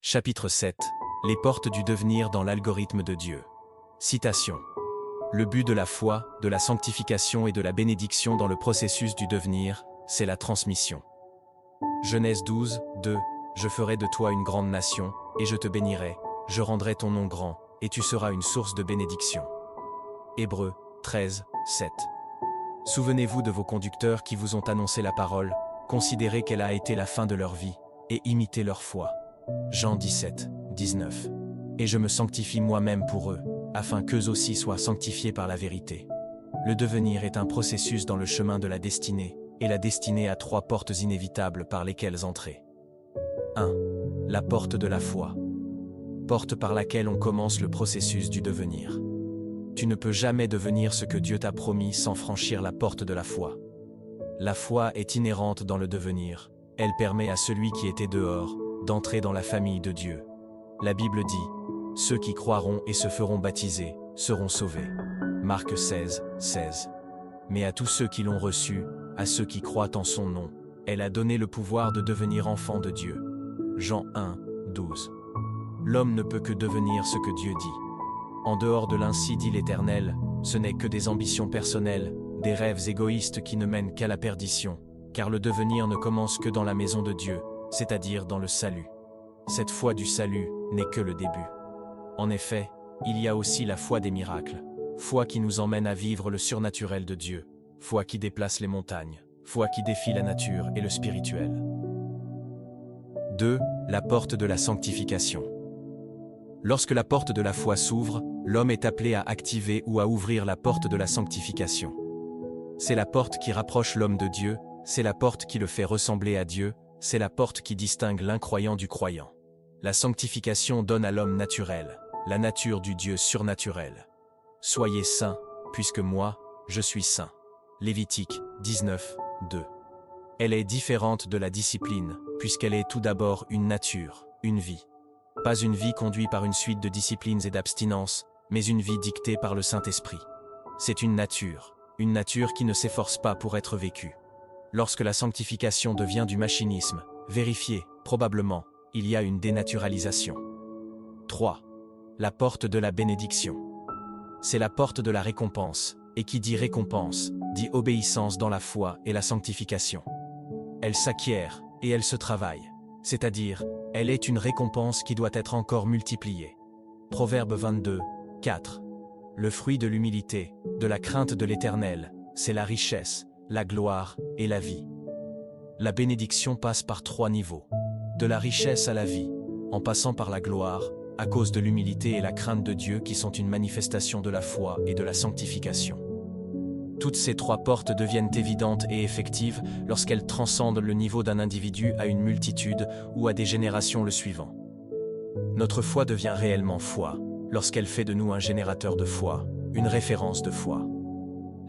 Chapitre 7. Les portes du devenir dans l'algorithme de Dieu. Citation. Le but de la foi, de la sanctification et de la bénédiction dans le processus du devenir, c'est la transmission. Genèse 12, 2. Je ferai de toi une grande nation, et je te bénirai, je rendrai ton nom grand, et tu seras une source de bénédiction. Hébreux 13, 7. Souvenez-vous de vos conducteurs qui vous ont annoncé la parole, considérez quelle a été la fin de leur vie, et imitez leur foi. Jean 17, 19. Et je me sanctifie moi-même pour eux, afin qu'eux aussi soient sanctifiés par la vérité. Le devenir est un processus dans le chemin de la destinée, et la destinée a trois portes inévitables par lesquelles entrer. 1. La porte de la foi. Porte par laquelle on commence le processus du devenir. Tu ne peux jamais devenir ce que Dieu t'a promis sans franchir la porte de la foi. La foi est inhérente dans le devenir, elle permet à celui qui était dehors d'entrer dans la famille de Dieu. La Bible dit « Ceux qui croiront et se feront baptiser seront sauvés » Marc 16, 16. Mais à tous ceux qui l'ont reçu, à ceux qui croient en son nom, elle a donné le pouvoir de devenir enfants de Dieu. Jean 1, 12. L'homme ne peut que devenir ce que Dieu dit. En dehors de l'ainsi dit l'Éternel, ce n'est que des ambitions personnelles, des rêves égoïstes qui ne mènent qu'à la perdition, car le devenir ne commence que dans la maison de Dieu, c'est-à-dire dans le salut. Cette foi du salut n'est que le début. En effet, il y a aussi la foi des miracles, foi qui nous emmène à vivre le surnaturel de Dieu, foi qui déplace les montagnes, foi qui défie la nature et le spirituel. 2. La porte de la sanctification. Lorsque la porte de la foi s'ouvre, l'homme est appelé à activer ou à ouvrir la porte de la sanctification. C'est la porte qui rapproche l'homme de Dieu, c'est la porte qui le fait ressembler à Dieu, c'est la porte qui distingue l'incroyant du croyant. La sanctification donne à l'homme naturel, la nature du Dieu surnaturel. Soyez saints, puisque moi, je suis saint. Lévitique 19, 2. Elle est différente de la discipline, puisqu'elle est tout d'abord une nature, une vie. Pas une vie conduite par une suite de disciplines et d'abstinences, mais une vie dictée par le Saint-Esprit. C'est une nature qui ne s'efforce pas pour être vécue. Lorsque la sanctification devient du machinisme, vérifiez, probablement, il y a une dénaturalisation. 3. La porte de la bénédiction. C'est la porte de la récompense, et qui dit récompense, dit obéissance dans la foi et la sanctification. Elle s'acquiert, et elle se travaille, c'est-à-dire, elle est une récompense qui doit être encore multipliée. Proverbe 22, 4. Le fruit de l'humilité, de la crainte de l'Éternel, c'est la richesse, la gloire et la vie. La bénédiction passe par trois niveaux. De la richesse à la vie, en passant par la gloire, à cause de l'humilité et la crainte de Dieu qui sont une manifestation de la foi et de la sanctification. Toutes ces trois portes deviennent évidentes et effectives lorsqu'elles transcendent le niveau d'un individu à une multitude ou à des générations le suivant. Notre foi devient réellement foi, lorsqu'elle fait de nous un générateur de foi, une référence de foi.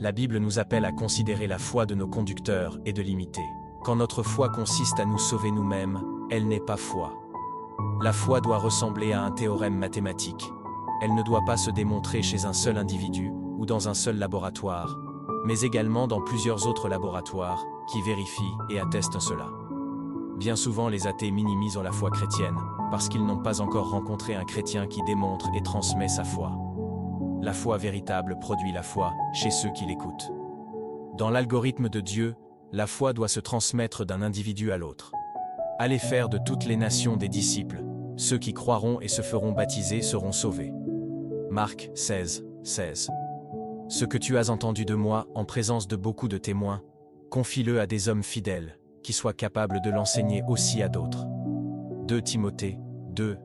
La Bible nous appelle à considérer la foi de nos conducteurs et de l'imiter. Quand notre foi consiste à nous sauver nous-mêmes, elle n'est pas foi. La foi doit ressembler à un théorème mathématique. Elle ne doit pas se démontrer chez un seul individu ou dans un seul laboratoire, mais également dans plusieurs autres laboratoires qui vérifient et attestent cela. Bien souvent, les athées minimisent la foi chrétienne parce qu'ils n'ont pas encore rencontré un chrétien qui démontre et transmet sa foi. La foi véritable produit la foi chez ceux qui l'écoutent. Dans l'algorithme de Dieu, la foi doit se transmettre d'un individu à l'autre. Allez faire de toutes les nations des disciples. Ceux qui croiront et se feront baptiser seront sauvés. Marc 16, 16. Ce que tu as entendu de moi en présence de beaucoup de témoins, confie-le à des hommes fidèles, qui soient capables de l'enseigner aussi à d'autres. 2 Timothée 2,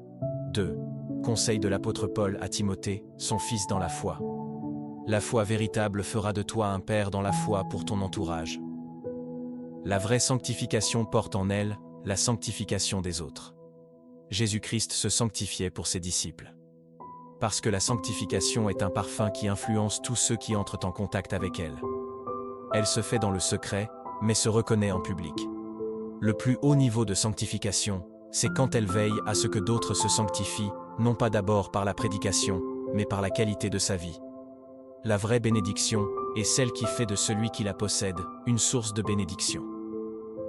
2. Conseil de l'apôtre Paul à Timothée, son fils dans la foi. La foi véritable fera de toi un père dans la foi pour ton entourage. La vraie sanctification porte en elle la sanctification des autres. Jésus-Christ se sanctifiait pour ses disciples. Parce que la sanctification est un parfum qui influence tous ceux qui entrent en contact avec elle. Elle se fait dans le secret, mais se reconnaît en public. Le plus haut niveau de sanctification, c'est quand elle veille à ce que d'autres se sanctifient, non pas d'abord par la prédication, mais par la qualité de sa vie. La vraie bénédiction est celle qui fait de celui qui la possède une source de bénédiction.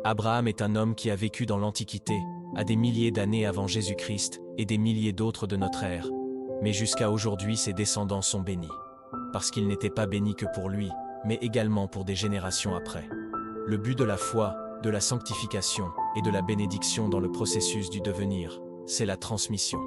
Abraham est un homme qui a vécu dans l'Antiquité, à des milliers d'années avant Jésus-Christ et des milliers d'autres de notre ère. Mais jusqu'à aujourd'hui ses descendants sont bénis. Parce qu'il n'était pas béni que pour lui, mais également pour des générations après. Le but de la foi, de la sanctification et de la bénédiction dans le processus du devenir, c'est la transmission.